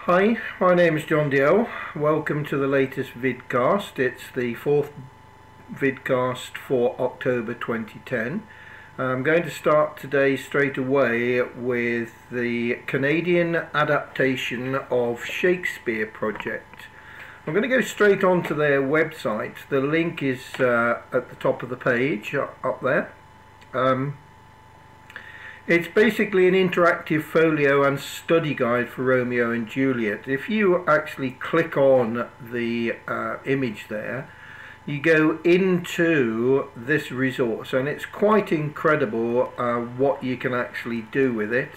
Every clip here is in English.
Hi, my name is Dalziel. Welcome to the latest vidcast. It's the fourth vidcast for October 2010. I'm going to start today straight away with the Canadian adaptation of Shakespeare project. I'm going to go straight onto their website. The link is at the top of the page up there. It's basically an interactive folio and study guide for Romeo and Juliet. If you actually click on the image there, you go into this resource, and it's quite incredible what you can actually do with it.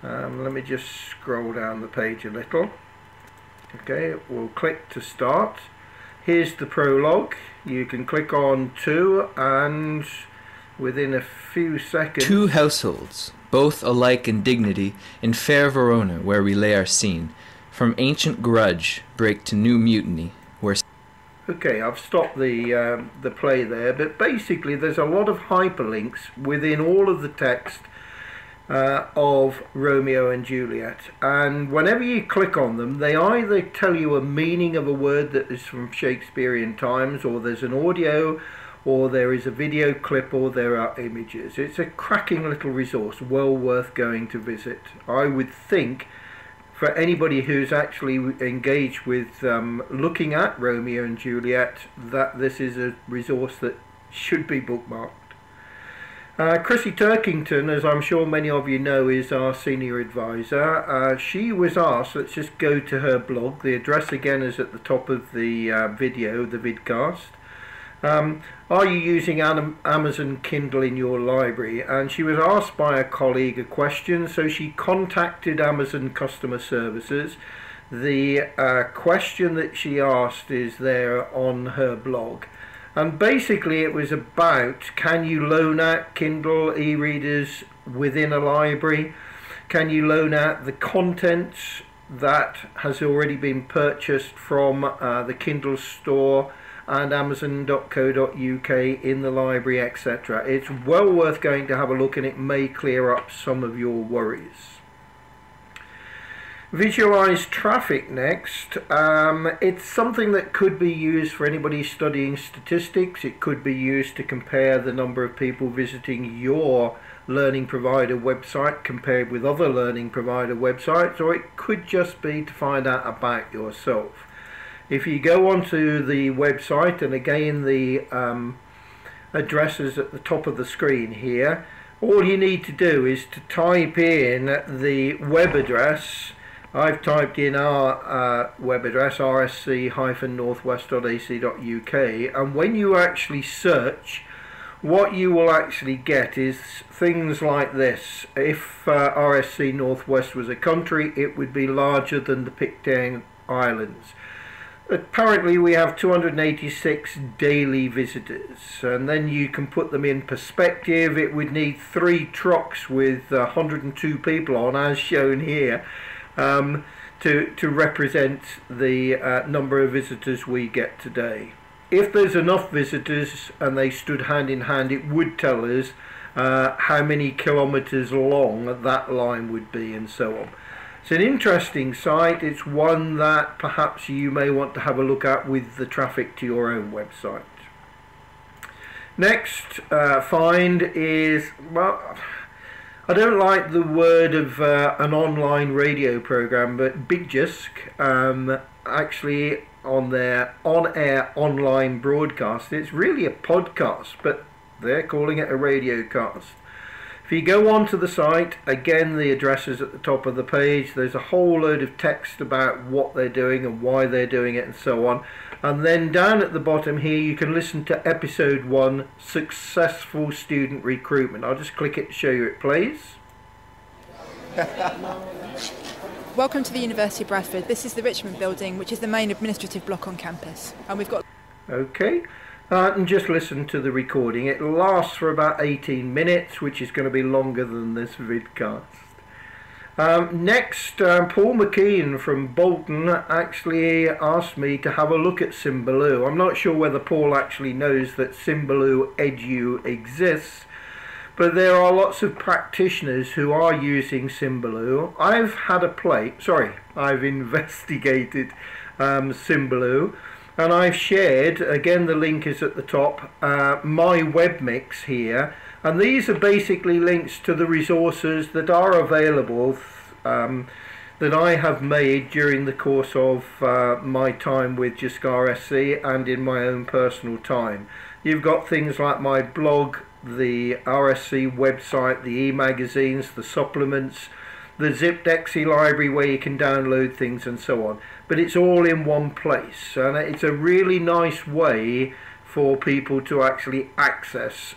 Let me just scroll down the page a little. Okay, we'll click to start. Here's the prologue. You can click on to, and within a few seconds... Two households, both alike in dignity, in fair Verona, where we lay our scene, from ancient grudge break to new mutiny, where... Okay, I've stopped the play there, but basically there's a lot of hyperlinks within all of the text of Romeo and Juliet, and whenever you click on them, they either tell you a meaning of a word that is from Shakespearean times, or there's an audio, or there is a video clip, or there are images. It's a cracking little resource, well worth going to visit. I would think for anybody who's actually engaged with looking at Romeo and Juliet, that this is a resource that should be bookmarked. Chrissie, as I'm sure many of you know, is our senior advisor. She was asked, let's just go to her blog. The address again is at the top of the video, the vidcast. Are you using Amazon Kindle in your library? And she was asked by a colleague a question, so she contacted Amazon customer services. The question that she asked is there on her blog, and basically it was about, can you loan out Kindle e-readers within a library? Can you loan out the contents that has already been purchased from the Kindle store and amazon.co.uk in the library, etc. It's well worth going to have a look, and it may clear up some of your worries. Visualise Traffic next. It's something that could be used for anybody studying statistics. It could be used to compare the number of people visiting your learning provider website compared with other learning provider websites, or it could just be to find out about yourself. If you go onto the website, and again the address is at the top of the screen here, all you need to do is to type in the web address. I've typed in our web address, rsc-northwest.ac.uk, and when you actually search, what you will actually get is things like this. If RSC Northwest was a country, it would be larger than the Pitcairn Islands. Apparently we have 286 daily visitors, and then you can put them in perspective. It would need 3 trucks with 102 people on, as shown here, to represent the number of visitors we get today. If there's enough visitors and they stood hand in hand, it would tell us how many kilometers long that line would be, and so on. It's an interesting site. It's one that perhaps you may want to have a look at with the traffic to your own website. Next find is, well, I don't like the word of an online radio program, but JISC, actually on their on-air online broadcast, it's really a podcast, but they're calling it a radio cast. If you go onto the site, again the address is at the top of the page. There's a whole load of text about what they're doing and why they're doing it and so on. And then down at the bottom here you can listen to episode 1, Successful Student Recruitment. I'll just click it to show you it plays. Welcome to the University of Bradford. This is the Richmond building, which is the main administrative block on campus. And we've got... Okay. And just listen to the recording. It lasts for about 18 minutes, which is going to be longer than this vidcast. Next, Paul McKean from Bolton actually asked me to have a look at symbalooEDU. I'm not sure whether Paul actually knows that symbalooEDU exists, but there are lots of practitioners who are using symbaloo. I've investigated symbaloo, and I've shared, again the link is at the top, my web mix here, and these are basically links to the resources that are available that I have made during the course of my time with JISC RSC and in my own personal time. You've got things like my blog, the RSC website, the e-magazines, the supplements, the zipped exe library where you can download things and so on. But it's all in one place, and it's a really nice way for people to actually access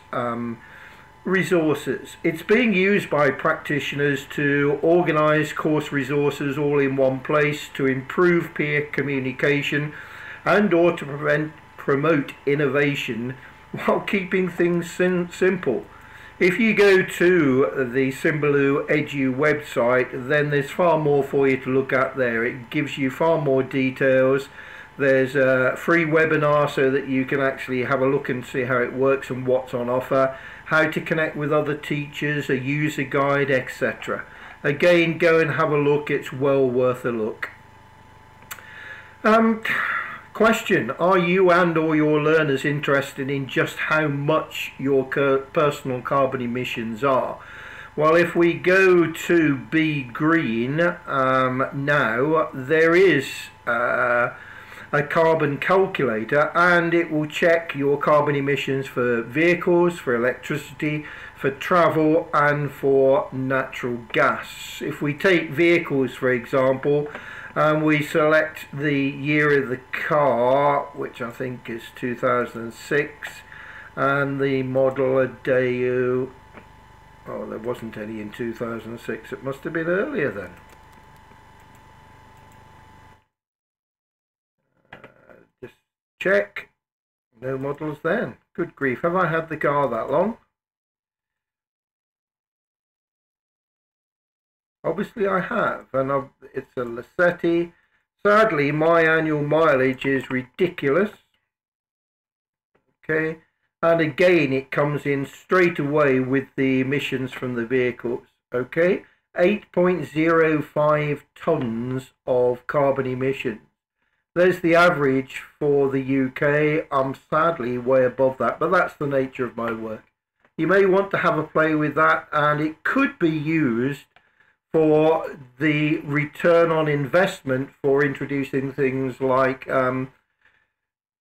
resources. It's being used by practitioners to organize course resources all in one place, to improve peer communication and or to promote innovation while keeping things simple. If you go to the symbalooEDU website, then there's far more for you to look at there. It gives you far more details. There's a free webinar so that you can actually have a look and see how it works and what's on offer, how to connect with other teachers, a user guide, etc. Again, go and have a look, it's well worth a look. Question: are you and or your learners interested in just how much your personal carbon emissions are? Well, if we go to Be Green now, there is a carbon calculator, and it will check your carbon emissions for vehicles, for electricity, for travel and for natural gas. If we take vehicles for example, and we select the year of the car, which I think is 2006, and the model eDU, oh, there wasn't any in 2006, it must have been earlier then. Just check, no models then. Good grief, have I had the car that long? Obviously I have, and it's a Lassetti. Sadly, my annual mileage is ridiculous. Okay, and again it comes in straight away with the emissions from the vehicles. Okay, 8.05 tons of carbon emissions. There's the average for the UK. I'm sadly way above that, but that's the nature of my work. You may want to have a play with that, and it could be used for the return on investment for introducing things like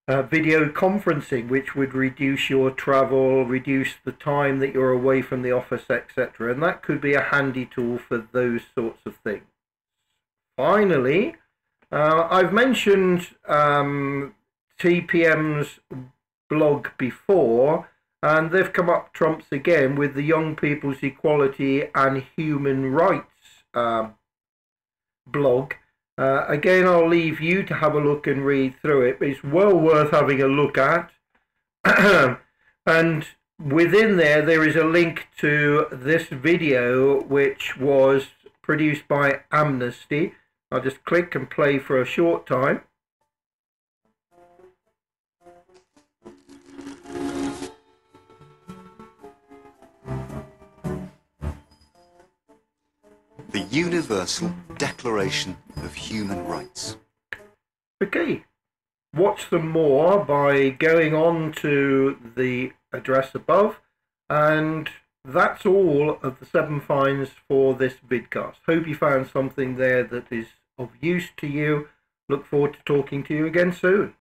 video conferencing, which would reduce your travel, reduce the time that you're away from the office, etc. And that could be a handy tool for those sorts of things. Finally, I've mentioned TPM's blog before, and they've come up trumps again with the Young People's Equality and Human Rights blog. Again, I'll leave you to have a look and read through it, but it's well worth having a look at. And within there is a link to this video which was produced by Amnesty. I'll just click and play for a short time. The Universal Declaration of Human Rights. Okay, watch them more by going on to the address above, and that's all of the 7 finds for this vidcast. Hope you found something there that is of use to you. Look forward to talking to you again soon.